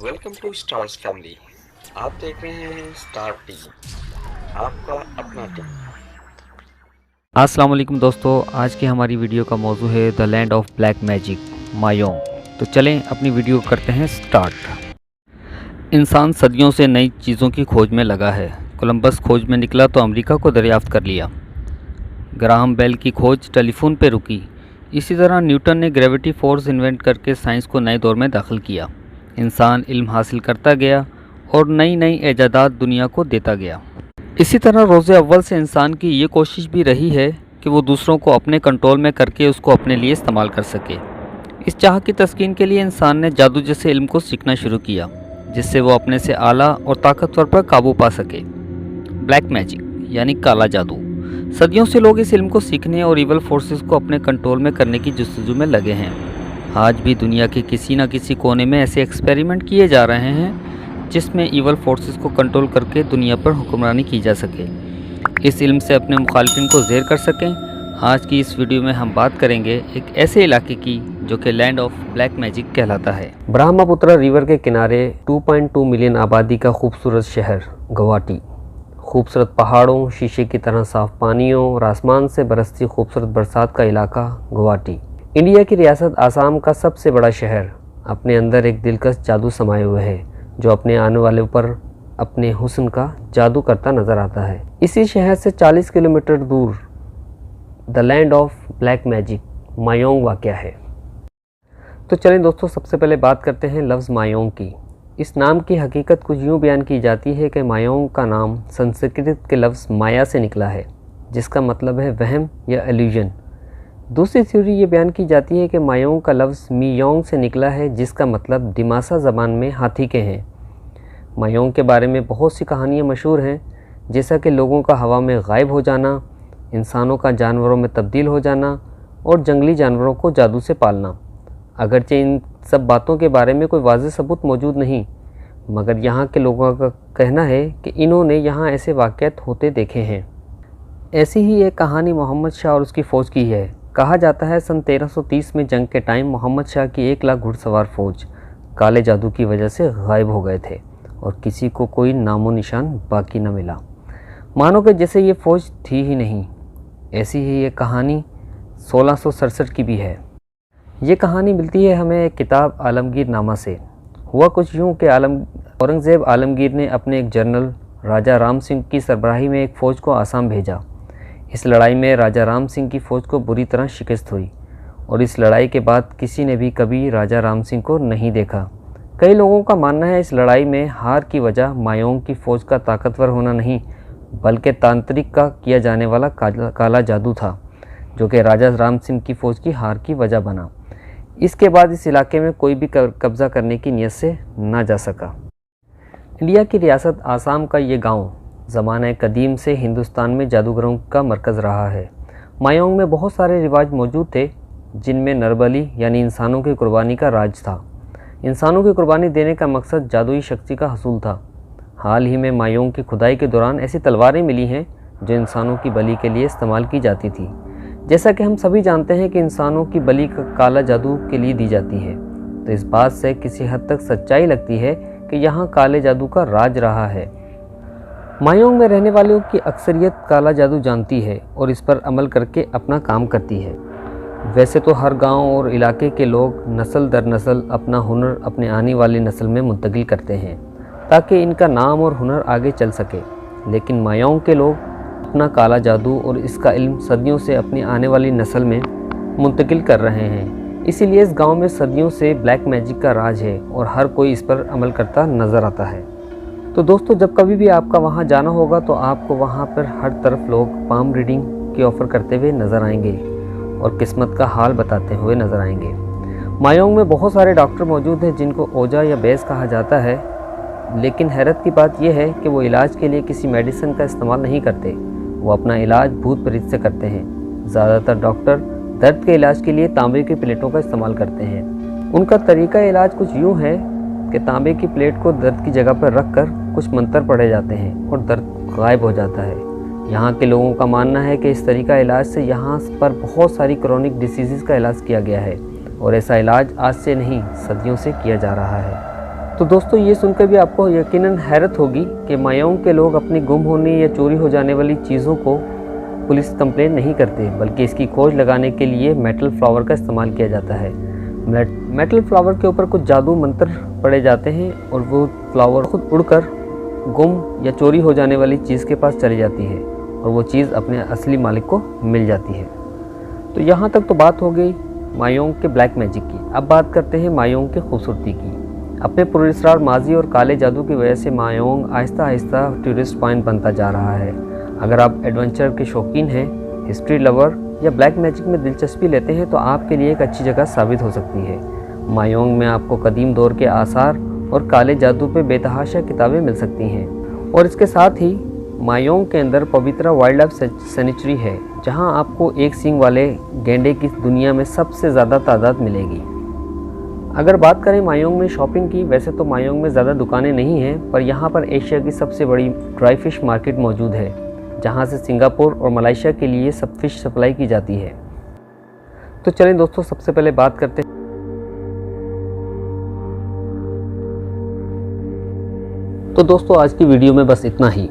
Welcome to stars family. आप देख रहे हैं स्टार टीवी, आपका अपना टीवी। अस्सलाम वालेकुम दोस्तों, आज की हमारी वीडियो का मौजू है the land of black magic Mayong. तो चलें अपनी वीडियो करते हैं स्टार्ट। इंसान सदियों से नई चीज़ों की खोज में लगा है। कोलंबस खोज में निकला तो अमेरिका को दरियाफ्त कर लिया। ग्राहम बेल की खोज टेलीफोन पे रुकी। इसी तरह न्यूटन ने ग्रेविटी फोर्स इन्वेंट करके साइंस को नए दौर में दाखिल किया। इंसान इल्म हासिल करता गया और नई नई ईजादात दुनिया को देता गया। इसी तरह रोज़े अव्वल से इंसान की ये कोशिश भी रही है कि वो दूसरों को अपने कंट्रोल में करके उसको अपने लिए इस्तेमाल कर सके। इस चाह की तस्कीन के लिए इंसान ने जादू जैसे इल्म को सीखना शुरू किया, जिससे वो अपने से आला और ताकतवर पर काबू पा सके। ब्लैक मैजिक यानी काला जादू। सदियों से लोग इस इल्म को सीखने और इवल फोर्सेस को अपने कंट्रोल में करने की जस्तजू में लगे हैं। आज भी दुनिया के किसी न किसी कोने में ऐसे एक्सपेरिमेंट किए जा रहे हैं जिसमें इवल फोर्सेस को कंट्रोल करके दुनिया पर हुक्मरानी की जा सके, इस इल्म से अपने मुखालिफिन को ज़ेर कर सकें। आज की इस वीडियो में हम बात करेंगे एक ऐसे इलाके की जो कि लैंड ऑफ ब्लैक मैजिक कहलाता है। ब्रह्मपुत्र रिवर के किनारे 2.2 मिलियन आबादी का खूबसूरत शहर गुवाहाटी। खूबसूरत पहाड़ों, शीशे की तरह साफ पानियों और आसमान से बरसती खूबसूरत बरसात का इलाका गुवाहाटी इंडिया की रियासत आसाम का सबसे बड़ा शहर अपने अंदर एक दिलकश जादू समाये हुए है, जो अपने आने वाले पर अपने हुस्न का जादू करता नजर आता है। इसी शहर से 40 किलोमीटर दूर the land of black magic Mayong वाक़या है। तो चलें दोस्तों, सबसे पहले बात करते हैं लफ्ज़ मायोंग की। इस नाम की हकीकत कुछ यूँ बयान की जाती है कि मायोंग का नाम संस्कृत के लफ्ज़ माया से निकला है, जिसका मतलब है वहम या इल्यूजन। दूसरी थ्योरी ये बयान की जाती है कि मायोंग का लफ्ज़ मियोंग से निकला है, जिसका मतलब दिमासा ज़बान में हाथी के हैं। मायोंग के बारे में बहुत सी कहानियाँ मशहूर हैं, जैसा कि लोगों का हवा में गायब हो जाना, इंसानों का जानवरों में तब्दील हो जाना और जंगली जानवरों को जादू से पालना। अगरचे इन सब बातों के बारे में कोई वाज़ेह सबूत मौजूद नहीं, मगर यहाँ के लोगों का कहना है कि इन्होंने यहाँ ऐसे वाक़यात होते देखे हैं। ऐसी ही एक कहानी मोहम्मद शाह और उसकी फ़ौज की है। कहा जाता है सन 1330 में जंग के टाइम मोहम्मद शाह की 1 लाख घुड़सवार फ़ौज काले जादू की वजह से गायब हो गए थे और किसी को कोई नामो निशान बाकी न मिला, मानो कि जैसे ये फ़ौज थी ही नहीं। ऐसी ही एक कहानी 1667 की भी है। ये कहानी मिलती है हमें एक किताब आलमगीर नामा से। हुआ कुछ यूँ कि औरंगज़ेब आलमगीर ने अपने एक जनरल राजा राम सिंह की सरबराही में एक फ़ौज को आसाम भेजा। इस लड़ाई में राजा राम सिंह की फ़ौज को बुरी तरह शिकस्त हुई और इस लड़ाई के बाद किसी ने भी कभी राजा राम सिंह को नहीं देखा। कई लोगों का मानना है इस लड़ाई में हार की वजह मायोंग की फ़ौज का ताकतवर होना नहीं, बल्कि तांत्रिक का किया जाने वाला काला जादू था, जो कि राजा राम सिंह की फ़ौज की हार की वजह बना। इसके बाद इस इलाके में कोई भी कब्ज़ा करने की नीयत से ना जा सका। इंडिया की रियासत आसाम का ये गांव ज़माने कदीम से हिंदुस्तान में जादूगरों का मरकज़ रहा है। मायोंग में बहुत सारे रिवाज मौजूद थे, जिनमें नरबली यानी इंसानों की कुर्बानी का राज था। इंसानों की कुर्बानी देने का मकसद जादुई शक्ति का हसूल था। हाल ही में मायोंग की खुदाई के दौरान ऐसी तलवारें मिली हैं जो इंसानों की बलि के लिए इस्तेमाल की जाती थी। जैसा कि हम सभी जानते हैं कि इंसानों की बलि काला जादू के लिए दी जाती है, तो इस बात से किसी हद तक सच्चाई लगती है कि यहाँ काले जादू का राज रहा है। मायोंग में रहने वालों की अक्सरियत काला जादू जानती है और इस पर अमल करके अपना काम करती है। वैसे तो हर गांव और इलाके के लोग नस्ल दर नस्ल अपना हुनर अपने आने वाली नस्ल में मुंतकिल करते हैं, ताकि इनका नाम और हुनर आगे चल सके। लेकिन मायोंग के लोग अपना काला जादू और इसका इल्म सदियों से अपनी आने वाली नस्ल में मुंतकिल कर रहे हैं। इसीलिए इस गांव में सदियों से ब्लैक मैजिक का राज है और हर कोई इस पर अमल करता नज़र आता है। तो दोस्तों, जब कभी भी आपका वहां जाना होगा तो आपको वहां पर हर तरफ लोग पाम रीडिंग की ऑफ़र करते हुए नज़र आएंगे और किस्मत का हाल बताते हुए नज़र आएंगे। मायोंग में बहुत सारे डॉक्टर मौजूद हैं जिनको ओजा या बैस कहा जाता है, लेकिन हैरत की बात यह है कि वो इलाज के लिए किसी मेडिसिन का इस्तेमाल नहीं करते। वो अपना इलाज भूत प्रेत से करते हैं। ज़्यादातर डॉक्टर दर्द के इलाज के लिए तांबे की प्लेटों का इस्तेमाल करते हैं। उनका तरीका इलाज कुछ यूँ है कि तांबे की प्लेट को दर्द की जगह पर रख कर कुछ मंत्र पढ़े जाते हैं और दर्द गायब हो जाता है। यहाँ के लोगों का मानना है कि इस तरीका इलाज से यहाँ पर बहुत सारी क्रोनिक डिसीज़ का इलाज किया गया है और ऐसा इलाज आज से नहीं सदियों से किया जा रहा है। तो दोस्तों ये सुनकर भी आपको यकीनन हैरत होगी कि मायोंग के लोग अपनी गुम होने या चोरी हो जाने वाली चीज़ों को पुलिस कंप्लेन नहीं करते, बल्कि इसकी खोज लगाने के लिए मेटल फ्लावर का इस्तेमाल किया जाता है। मेटल फ्लावर के ऊपर कुछ जादू मंत्र पड़े जाते हैं और वो फ्लावर खुद उड़कर गुम या चोरी हो जाने वाली चीज़ के पास चली जाती है और वो चीज़ अपने असली मालिक को मिल जाती है। तो यहाँ तक तो बात हो गई मायोंग के ब्लैक मैजिक की। अब बात करते हैं मायोंग की खूबसूरती की। अपने पुरस्कार माजी और काले जादू की वजह से मायोंग आहिस्ता आहिस्ता टूरिस्ट पॉइंट बनता जा रहा है। अगर आप एडवेंचर के शौकीन हैं, हिस्ट्री लवर या ब्लैक मैजिक में दिलचस्पी लेते हैं तो आपके लिए एक अच्छी जगह साबित हो सकती है। मायोंग में आपको कदीम दौर के आसार और काले जादू पे बेतहाशा किताबें मिल सकती हैं और इसके साथ ही मायोंग के अंदर पवित्र वाइल्ड लाइफ सेंचुरी है, जहां आपको एक सींग वाले गैंडे की दुनिया में सबसे ज़्यादा तादाद मिलेगी। अगर बात करें मायोंग में शॉपिंग की, वैसे तो मायोंग में ज़्यादा दुकानें नहीं हैं, पर यहाँ पर एशिया की सबसे बड़ी ड्राई फिश मार्केट मौजूद है, जहाँ से सिंगापुर और मलेशिया के लिए सब फिश सप्लाई की जाती है। तो चलें दोस्तों, सबसे पहले बात करते हैं। तो दोस्तों आज की वीडियो में बस इतना ही।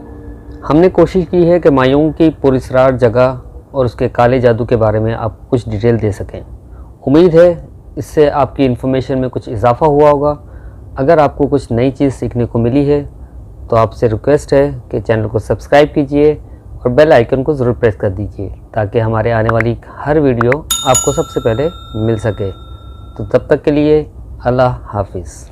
हमने कोशिश की है कि मायोंग की पुरस्कार जगह और उसके काले जादू के बारे में आप कुछ डिटेल दे सकें। उम्मीद है इससे आपकी इन्फॉर्मेशन में कुछ इजाफा हुआ होगा। अगर आपको कुछ नई चीज़ सीखने को मिली है तो आपसे रिक्वेस्ट है कि चैनल को सब्सक्राइब कीजिए और बेल आइकन को ज़रूर प्रेस कर दीजिए, ताकि हमारे आने वाली हर वीडियो आपको सबसे पहले मिल सके। तो तब तक के लिए अल्लाह हाफिज़।